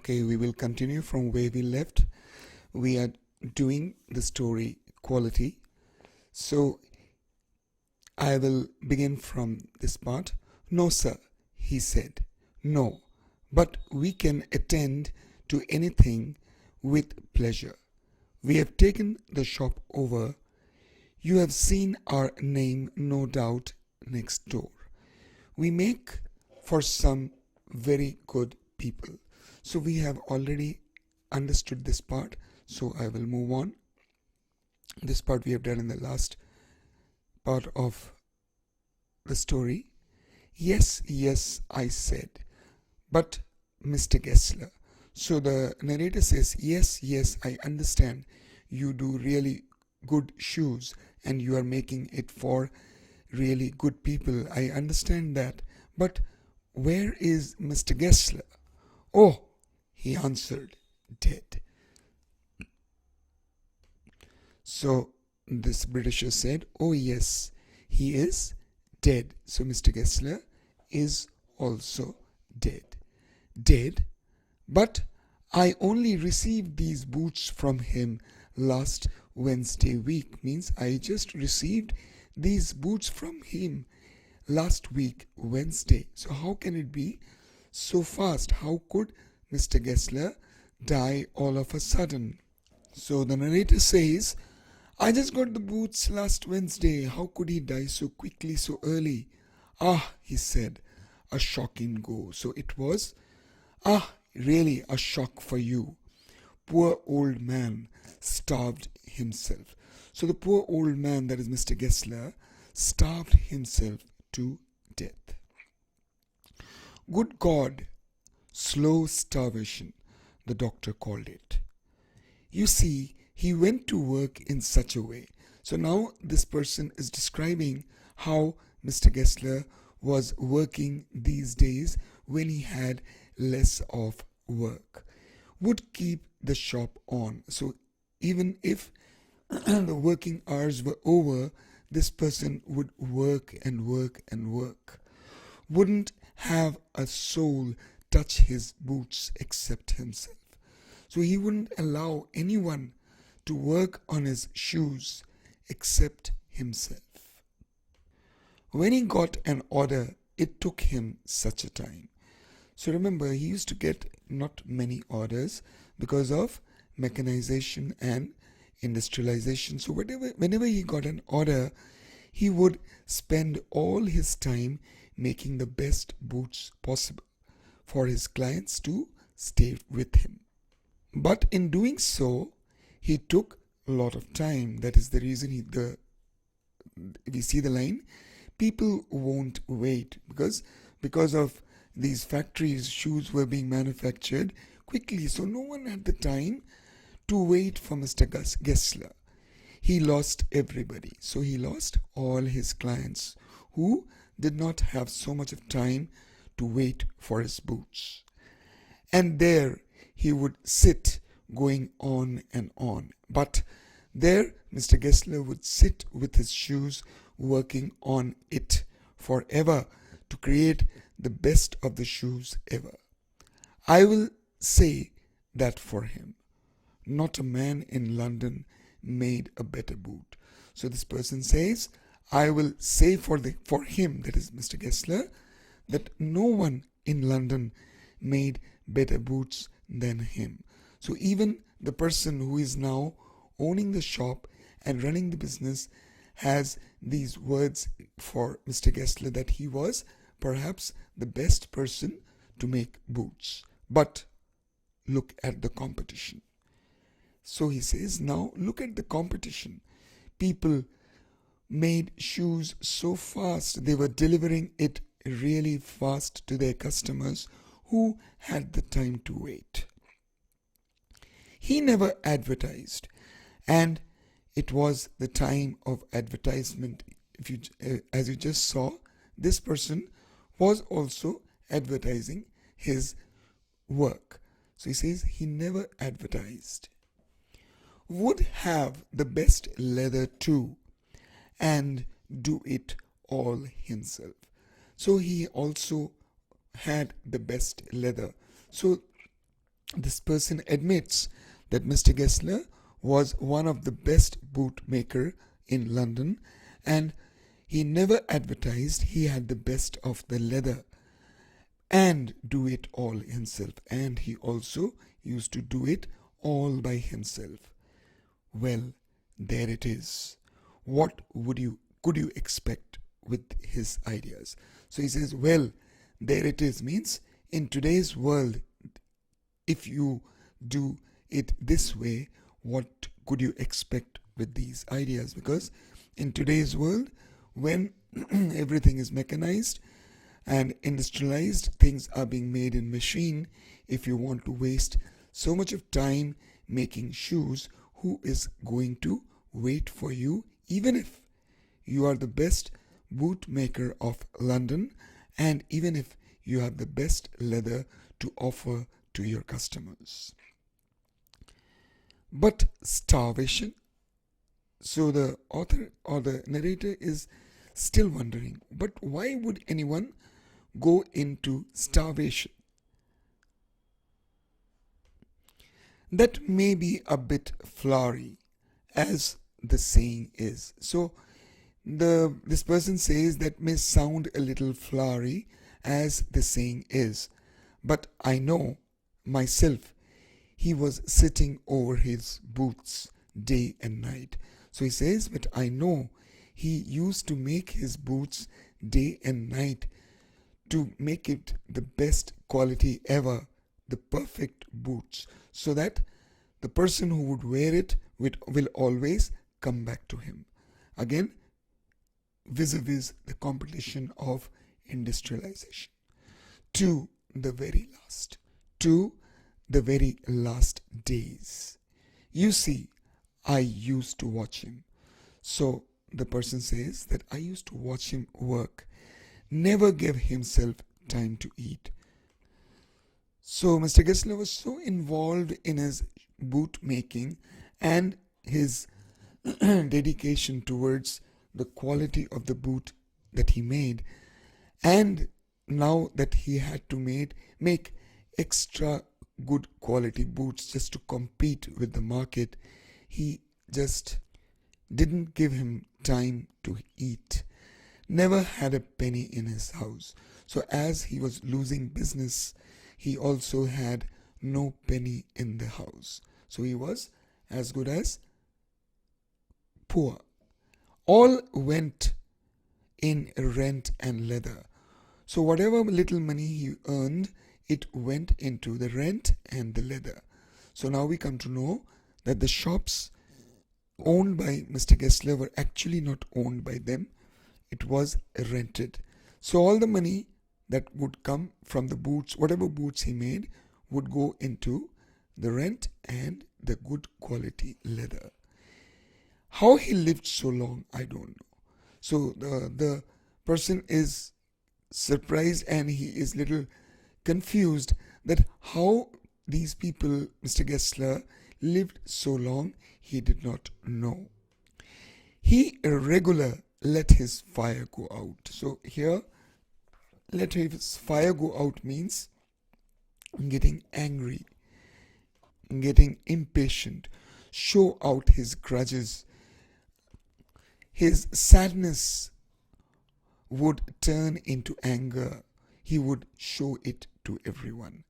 Okay, we will continue from where we left. We are doing the story quality. So I will begin from this part. No, sir, he said. No, but we can attend to anything with pleasure. We have taken the shop over. You have seen our name, no doubt, next door. We make for some very good people. So we have already understood this part. So I will move on. This part we have done in the last part of the story. Yes, yes, I said. But Mr. Gessler. So the narrator says, yes, yes, I understand. You do really good shoes and you are making it for really good people. I understand that. But where is Mr. Gessler? Oh, he answered, dead. So this Britisher said, oh yes, he is dead. So Mr. Gessler is also dead. Dead? But I only received these boots from him last Wednesday week. Means I just received these boots from him last week, Wednesday. So how can it be so fast? How could Mr. Gessler die all of a sudden? So the narrator says, I just got the boots last Wednesday. How could he die so quickly, so early? Ah, he said, a shocking go. So it was, really a shock for you. Poor old man starved himself. So the poor old man, that is Mr. Gessler, starved himself to death. Good God, slow starvation, the doctor called it. You see, he went to work in such a way. So now this person is describing how Mr. Gessler was working these days when he had less of work. Would keep the shop on. So even if the working hours were over, this person would work and work and work. Wouldn't have a soul touch his boots except himself. So he wouldn't allow anyone to work on his shoes except himself. When he got an order, it took him such a time. So remember, he used to get not many orders because of mechanization and industrialization. So whenever he got an order, he would spend all his time making the best boots possible for his clients to stay with him. But in doing so, he took a lot of time. That is the reason we see the line, people won't wait, because of these factories, shoes were being manufactured quickly. So no one had the time to wait for Mr. Gessler. He lost everybody. So he lost all his clients who did not have so much of time to wait for his boots. And there he would sit going on and on. But there Mr. Gessler would sit with his shoes working on it forever to create the best of the shoes ever. I will say that for him. Not a man in London made a better boot. So this person says, I will say for him, that is Mr. Gessler, that no one in London made better boots than him. So even the person who is now owning the shop and running the business has these words for Mr. Gessler, that he was perhaps the best person to make boots. But look at the competition. So he says, now look at the competition. People made shoes so fast. They were delivering it really fast to their customers who had the time to wait. He never advertised, and it was the time of advertisement. As you just saw, this person was also advertising his work. So he says he never advertised. Would have the best leather too, and do it all himself. So he also had the best leather. So This person admits that Mr. Gessler was one of the best bootmaker in London, and he never advertised he had the best of the leather and do it all himself, and he also used to do it all by himself. Well, there it is. What could you expect with his ideas? So he says, well, there it is means in today's world, if you do it this way, what could you expect with these ideas? Because in today's world, when everything is mechanized and industrialized, things are being made in machine. If you want to waste so much of time making shoes, who is going to wait for you, even if you are the best bootmaker of London, and even if you have the best leather to offer to your customers? But starvation. So the author or the narrator is still wondering, but why would anyone go into starvation? That may be a bit flowery, as the saying is. So this person says that may sound a little flowery, as the saying is, but I know myself he was sitting over his boots day and night. So he says, but I know he used to make his boots day and night to make it the best quality ever, the perfect boots, so that the person who would wear it will always come back to him. Again, vis-a-vis the competition of industrialization. To the very last days. You see, I used to watch him. So the person says that I used to watch him work, never gave himself time to eat. So Mr. Gessler was so involved in his boot making and his dedication towards the quality of the boot that he made, and now that he had to make extra good quality boots just to compete with the market, he just didn't give him time to eat, never had a penny in his house. So as he was losing business, he also had no penny in the house. So he was as good as poor. All went in rent and leather. So whatever little money he earned, it went into the rent and the leather. So now we come to know that the shops owned by Mr. Gessler were actually not owned by them. It was rented. So all the money that would come from the boots, whatever boots he made, would go into the rent and the good quality leather. How he lived so long, I don't know. So the person is surprised and he is little confused that how these people, Mr. Gessler, lived so long, he did not know. He regular let his fire go out. So here, let his fire go out means getting angry, getting impatient, show out his grudges. His sadness would turn into anger. He would show it to everyone.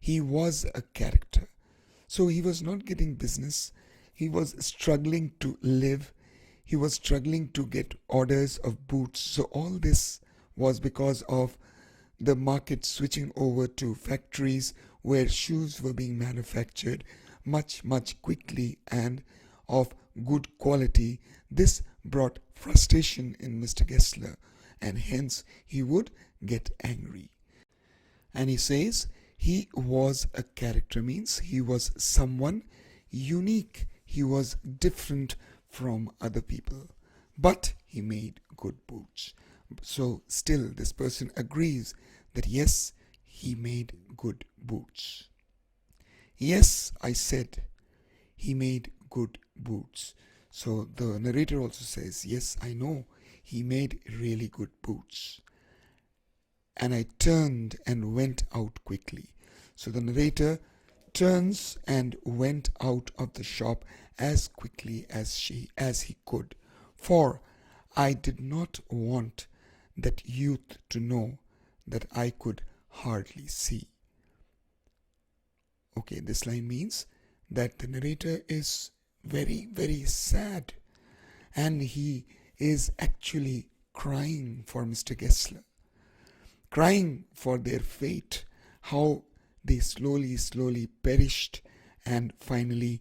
He was a character. So he was not getting business. He was struggling to live. He was struggling to get orders of boots. So all this was because of the market switching over to factories where shoes were being manufactured much, much quickly and of good quality. This brought frustration in Mr. Gessler, and hence he would get angry. And he says he was a character, means he was someone unique. He was different from other people, but he made good boots. So still this person agrees that yes, he made good boots. Yes, I said he made good boots. So the narrator also says, yes, I know he made really good boots. And I turned and went out quickly. So the narrator turns and went out of the shop as quickly as he could, for I did not want that youth to know that I could hardly see. Okay, this line means that the narrator is very, very sad, and he is actually crying for Mr. Gessler, crying for their fate, how they slowly perished, and finally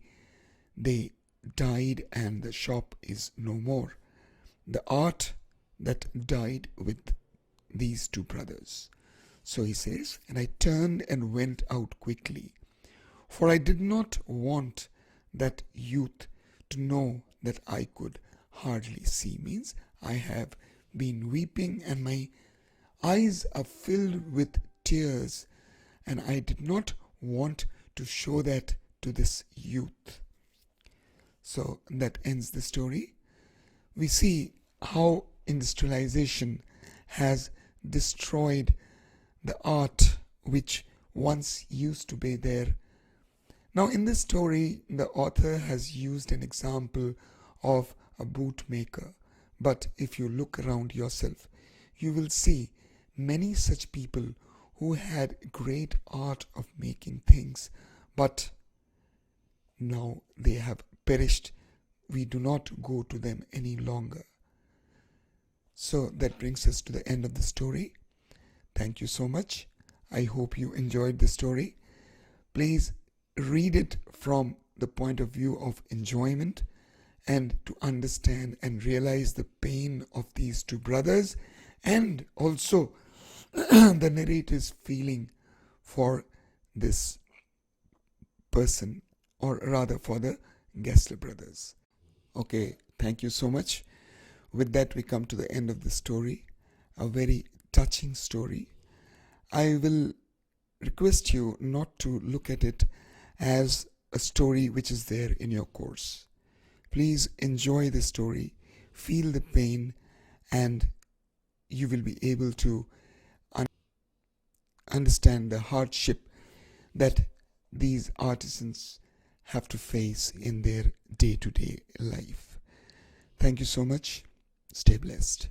they died and the shop is no more. The art that died with these two brothers. So he says, and I turned and went out quickly, for I did not want that youth to know that I could hardly see. Means I have been weeping and my eyes are filled with tears, and I did not want to show that to this youth. So that ends the story. We see how industrialization has destroyed the art which once used to be there. Now, in this story, the author has used an example of a bootmaker. But if you look around yourself, you will see many such people who had great art of making things, but now they have perished. We do not go to them any longer. So that brings us to the end of the story. Thank you so much. I hope you enjoyed the story. Please read it from the point of view of enjoyment and to understand and realize the pain of these two brothers, and also the narrator's feeling for this person, or rather for the Gessler brothers. Okay, thank you so much. With that, we come to the end of the story, a very touching story. I will request you not to look at it as a story which is there in your course. Please enjoy the story, feel the pain, and you will be able to understand the hardship that these artisans have to face in their day-to-day life. Thank you so much. Stay blessed.